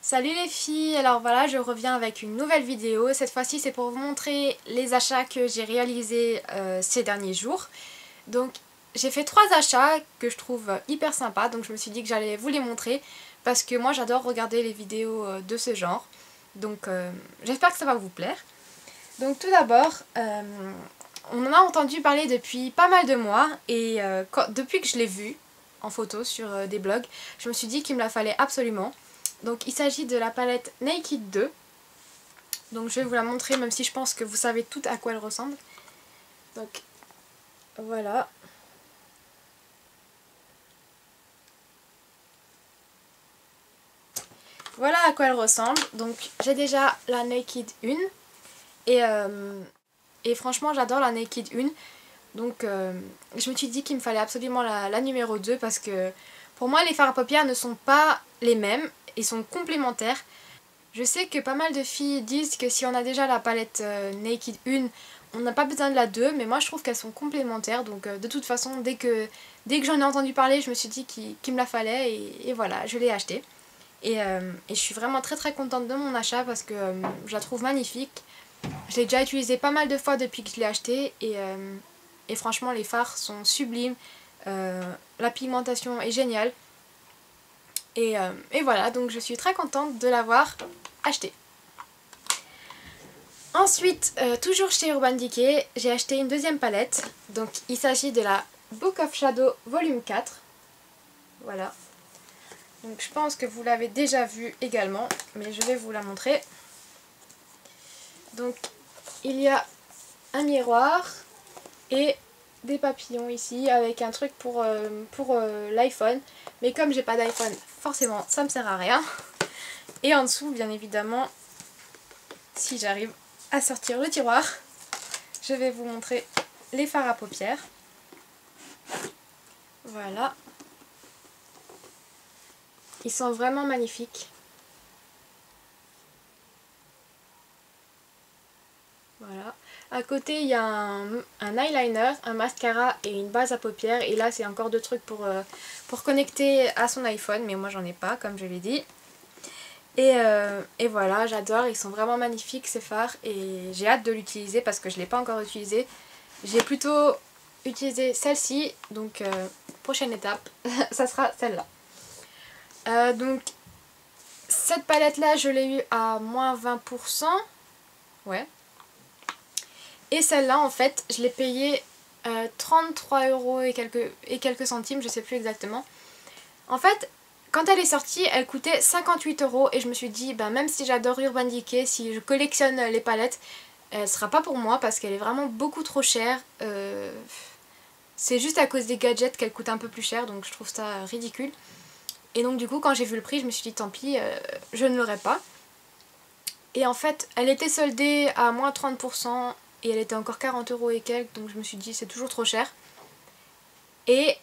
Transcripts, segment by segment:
Salut les filles, alors voilà je reviens avec une nouvelle vidéo. Cette fois-ci c'est pour vous montrer les achats que j'ai réalisés ces derniers jours. Donc j'ai fait 3 achats que je trouve hyper sympas, donc je me suis dit que j'allais vous les montrer parce que moi j'adore regarder les vidéos de ce genre. Donc j'espère que ça va vous plaire. Donc tout d'abord, on en a entendu parler depuis pas mal de mois et depuis que je l'ai vu en photo sur des blogs, je me suis dit qu'il me la fallait absolument. Donc il s'agit de la palette Naked 2. Donc je vais vous la montrer même si je pense que vous savez tout à quoi elle ressemble. Donc voilà. Voilà à quoi elle ressemble. Donc j'ai déjà la Naked 1 et franchement j'adore la Naked 1. Donc je me suis dit qu'il me fallait absolument la numéro 2 parce que pour moi les fards à paupières ne sont pas les mêmes, ils sont complémentaires. Je sais que pas mal de filles disent que si on a déjà la palette Naked 1, on n'a pas besoin de la 2, mais moi je trouve qu'elles sont complémentaires, donc de toute façon dès que j'en ai entendu parler, je me suis dit qu'il me la fallait et voilà, je l'ai achetée. Et je suis vraiment très contente de mon achat parce que je la trouve magnifique. Je l'ai déjà utilisée pas mal de fois depuis que je l'ai achetée et franchement les fards sont sublimes, la pigmentation est géniale. Et voilà, donc je suis très contente de l'avoir acheté. Ensuite, toujours chez Urban Decay, j'ai acheté une deuxième palette. Donc il s'agit de la Book of Shadow volume 4. Voilà. Donc je pense que vous l'avez déjà vue également, mais je vais vous la montrer. Donc il y a un miroir et des papillons ici avec un truc pour l'iPhone. Mais comme j'ai pas d'iPhone, forcément ça me sert à rien. Et en dessous, bien évidemment, si j'arrive à sortir le tiroir, je vais vous montrer les fards à paupières. Voilà. Ils sont vraiment magnifiques. Voilà. À côté, il y a un eyeliner, un mascara et une base à paupières. Et là, c'est encore deux trucs pour connecter à son iPhone. Mais moi, j'en ai pas, comme je l'ai dit. Et voilà, j'adore. Ils sont vraiment magnifiques, ces fards. Et j'ai hâte de l'utiliser parce que je ne l'ai pas encore utilisé. J'ai plutôt utilisé celle-ci. Donc, prochaine étape, ça sera celle-là. Donc, cette palette-là, je l'ai eue à moins 20%. Ouais. Et celle-là, en fait, je l'ai payée 33 € et quelques centimes, je sais plus exactement. En fait, quand elle est sortie, elle coûtait 58 € et je me suis dit, ben, même si j'adore Urban Decay, si je collectionne les palettes, elle sera pas pour moi parce qu'elle est vraiment beaucoup trop chère. C'est juste à cause des gadgets qu'elle coûte un peu plus cher, donc je trouve ça ridicule. Et donc du coup, quand j'ai vu le prix, je me suis dit, tant pis, je ne l'aurai pas. Et en fait, elle était soldée à moins 30%. Et elle était encore 40 € et quelques, donc je me suis dit c'est toujours trop cher. Et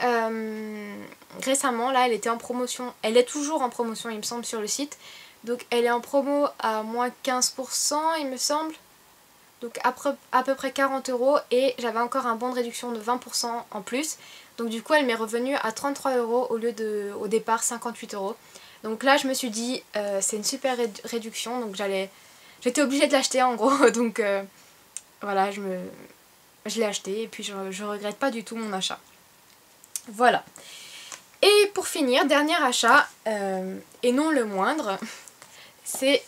récemment, là, elle était en promotion. Elle est toujours en promotion, il me semble, sur le site. Donc elle est en promo à moins 15%, il me semble. Donc à peu près 40 € et j'avais encore un bon de réduction de 20% en plus. Donc du coup, elle m'est revenue à 33 € au lieu de, au départ, 58 €. Donc là, je me suis dit, c'est une super réduction, donc j'étais obligée de l'acheter en gros. Donc voilà, je l'ai acheté et puis je regrette pas du tout mon achat. Voilà. Et pour finir, dernier achat, et non le moindre, c'est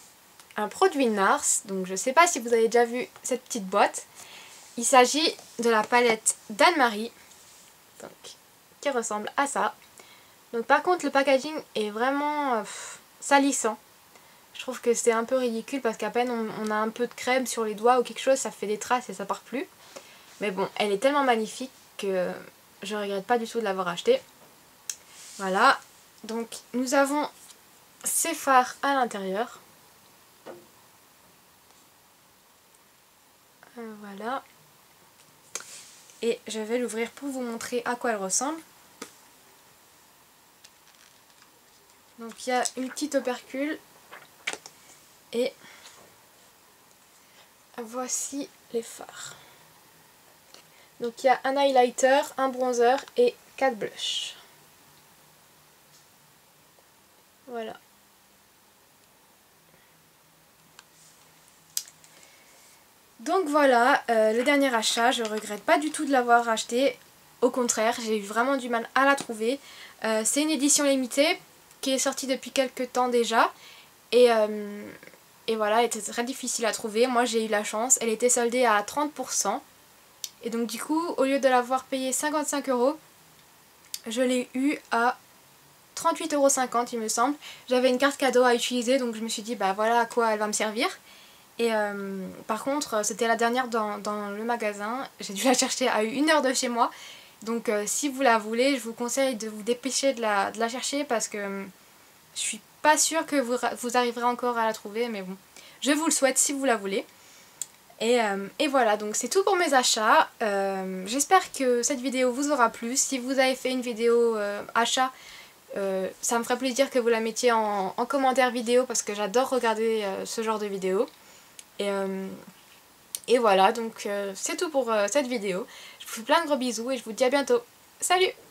un produit NARS. Donc je sais pas si vous avez déjà vu cette petite boîte. Il s'agit de la palette d'Anne-Marie, qui ressemble à ça. Donc par contre le packaging est vraiment salissant. Je trouve que c'est un peu ridicule parce qu'à peine on a un peu de crème sur les doigts ou quelque chose, ça fait des traces et ça part plus. Mais bon, elle est tellement magnifique que je regrette pas du tout de l'avoir achetée. Voilà, donc nous avons ces fards à l'intérieur. Voilà. Et je vais l'ouvrir pour vous montrer à quoi elle ressemble. Donc il y a une petite opercule. Et voici les fards. Donc il y a un highlighter, un bronzer et 4 blushs. Voilà. Donc voilà, le dernier achat, je regrette pas du tout de l'avoir acheté. Au contraire, j'ai eu vraiment du mal à la trouver. C'est une édition limitée qui est sortie depuis quelques temps déjà. Et voilà, elle était très difficile à trouver. Moi j'ai eu la chance, elle était soldée à 30%. Et donc du coup, au lieu de l'avoir payée 55 €, je l'ai eu à 38,50 € il me semble. J'avais une carte cadeau à utiliser, donc je me suis dit bah voilà à quoi elle va me servir. Et par contre c'était la dernière dans le magasin, j'ai dû la chercher à 1 heure de chez moi. Donc si vous la voulez, je vous conseille de vous dépêcher de la chercher parce que je suis pas sûre que vous arriverez encore à la trouver, mais bon, je vous le souhaite si vous la voulez. Et voilà, donc c'est tout pour mes achats. J'espère que cette vidéo vous aura plu. Si vous avez fait une vidéo achat, ça me ferait plaisir que vous la mettiez en commentaire vidéo parce que j'adore regarder ce genre de vidéo. Et voilà, donc c'est tout pour cette vidéo. Je vous fais plein de gros bisous et je vous dis à bientôt. Salut!